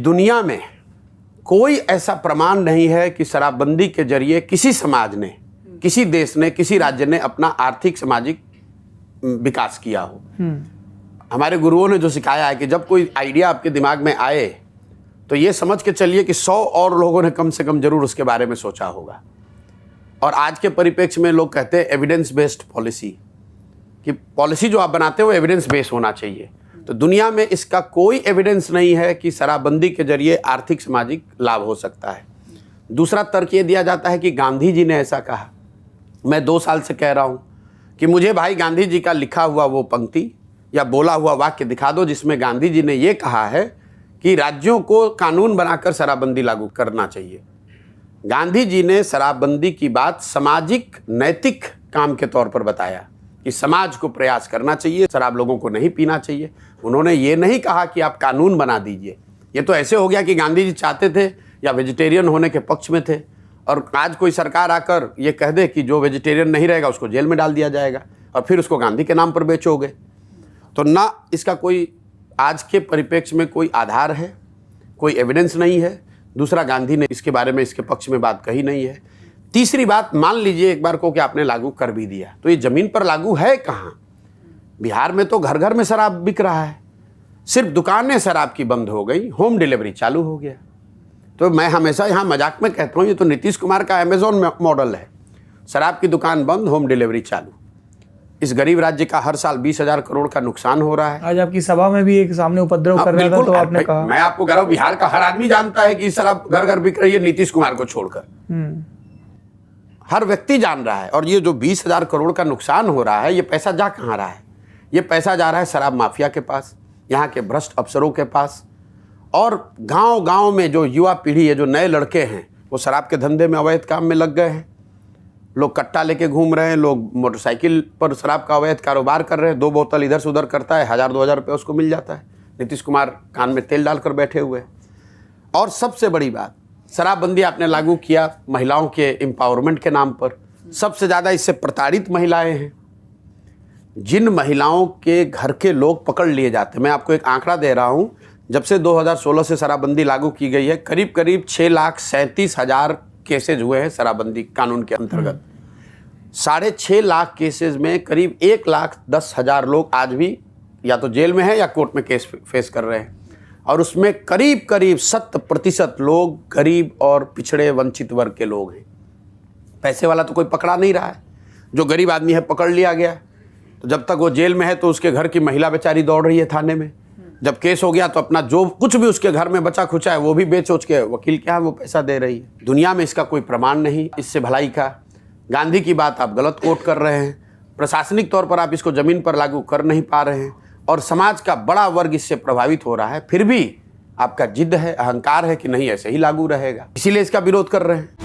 दुनिया में कोई ऐसा प्रमाण नहीं है कि शराबबंदी के जरिए किसी समाज ने, किसी देश ने, किसी राज्य ने अपना आर्थिक सामाजिक विकास किया हो। हमारे गुरुओं ने जो सिखाया है कि जब कोई आइडिया आपके दिमाग में आए तो ये समझ के चलिए कि 100 और लोगों ने कम से कम जरूर उसके बारे में सोचा होगा। और आज के परिप्रेक्ष्य में लोग कहते हैं एविडेंस बेस्ड पॉलिसी, कि पॉलिसी जो आप बनाते हो एविडेंस बेस्ड होना चाहिए। तो दुनिया में इसका कोई एविडेंस नहीं है कि शराबबंदी के जरिए आर्थिक सामाजिक लाभ हो सकता है। दूसरा तर्क ये दिया जाता है कि गांधी जी ने ऐसा कहा। मैं 2 साल से कह रहा हूँ कि मुझे भाई गांधी जी का लिखा हुआ वो पंक्ति या बोला हुआ वाक्य दिखा दो जिसमें गांधी जी ने ये कहा है कि राज्यों को कानून बनाकर शराबबंदी लागू करना चाहिए। गांधी जी ने शराबबंदी की बात सामाजिक नैतिक काम के तौर पर बताया कि समाज को प्रयास करना चाहिए, शराब लोगों को नहीं पीना चाहिए। उन्होंने ये नहीं कहा कि आप कानून बना दीजिए। ये तो ऐसे हो गया कि गांधी जी चाहते थे या वेजिटेरियन होने के पक्ष में थे, और आज कोई सरकार आकर ये कह दे कि जो वेजिटेरियन नहीं रहेगा उसको जेल में डाल दिया जाएगा और फिर उसको गांधी के नाम पर बेचोगे। तो ना इसका कोई आज के परिप्रेक्ष्य में कोई आधार है, कोई एविडेंस नहीं है। दूसरा, गांधी ने इसके बारे में इसके पक्ष में बात कही नहीं है। तीसरी बात, मान लीजिए एक बार को कि आपने लागू कर भी दिया, तो ये ज़मीन पर लागू है कहाँ? बिहार में तो घर घर में शराब बिक रहा है, सिर्फ दुकानें शराब की बंद हो गई, होम डिलीवरी चालू हो गया। तो मैं हमेशा यहाँ मजाक में कहता हूँ ये तो नीतीश कुमार का अमेजोन मॉडल है, शराब की दुकान बंद, होम डिलीवरी चालू। इस गरीब राज्य का हर साल 20,000 करोड़ का नुकसान हो रहा है। आज आपकी सभा में भी एक सामने उपद्रव कर रहा था, तो आपने कहा। मैं आपको कह रहा हूं, बिहार का हर आदमी जानता है कि शराब घर घर बिक रही है, नीतीश कुमार को छोड़कर हर व्यक्ति जान रहा है। और ये जो 20,000 करोड़ का नुकसान हो रहा है, ये पैसा जा कहाँ रहा है? ये पैसा जा रहा है शराब माफिया के पास, यहाँ के भ्रष्ट अफसरों के पास, और गांव गांव में जो युवा पीढ़ी है, जो नए लड़के हैं, वो शराब के धंधे में अवैध काम में लग गए हैं। लोग कट्टा लेके घूम रहे हैं, लोग मोटरसाइकिल पर शराब का अवैध कारोबार कर रहे हैं। 2 बोतल इधर से उधर करता है, 1,000-2,000 रुपये उसको मिल जाता है। नीतीश कुमार कान में तेल डालकर बैठे हुए हैं। और सबसे बड़ी बात, शराबबंदी आपने लागू किया महिलाओं के एम्पावरमेंट के नाम पर। सबसे ज़्यादा इससे प्रताड़ित महिलाएं हैं। जिन महिलाओं के घर के लोग पकड़ लिए जाते हैं, मैं आपको एक आंकड़ा दे रहा हूँ, जब से 2016 से शराबबंदी लागू की गई है, करीब करीब 6,37,000 केसेज हुए हैं शराबबंदी कानून के अंतर्गत। 6.5 लाख केसेज में करीब 1,10,000 लोग आज भी या तो जेल में हैं या कोर्ट में केस फेस कर रहे हैं। और उसमें करीब करीब 70% लोग गरीब और पिछड़े वंचित वर्ग के लोग हैं। पैसे वाला तो कोई पकड़ा नहीं रहा है, जो गरीब आदमी है पकड़ लिया गया। तो जब तक वो जेल में है तो उसके घर की महिला बेचारी दौड़ रही है थाने में। जब केस हो गया तो अपना जो कुछ भी उसके घर में बचा खुचा है वो भी बेच उच के वकील के यहाँ वो पैसा दे रही है। दुनिया में इसका कोई प्रमाण नहीं इससे भलाई का। गांधी की बात आप गलत कोट कर रहे हैं। प्रशासनिक तौर पर आप इसको ज़मीन पर लागू कर नहीं पा रहे हैं, और समाज का बड़ा वर्ग इससे प्रभावित हो रहा है। फिर भी आपका जिद है, अहंकार है कि नहीं ऐसे ही लागू रहेगा, इसीलिए इसका विरोध कर रहे हैं।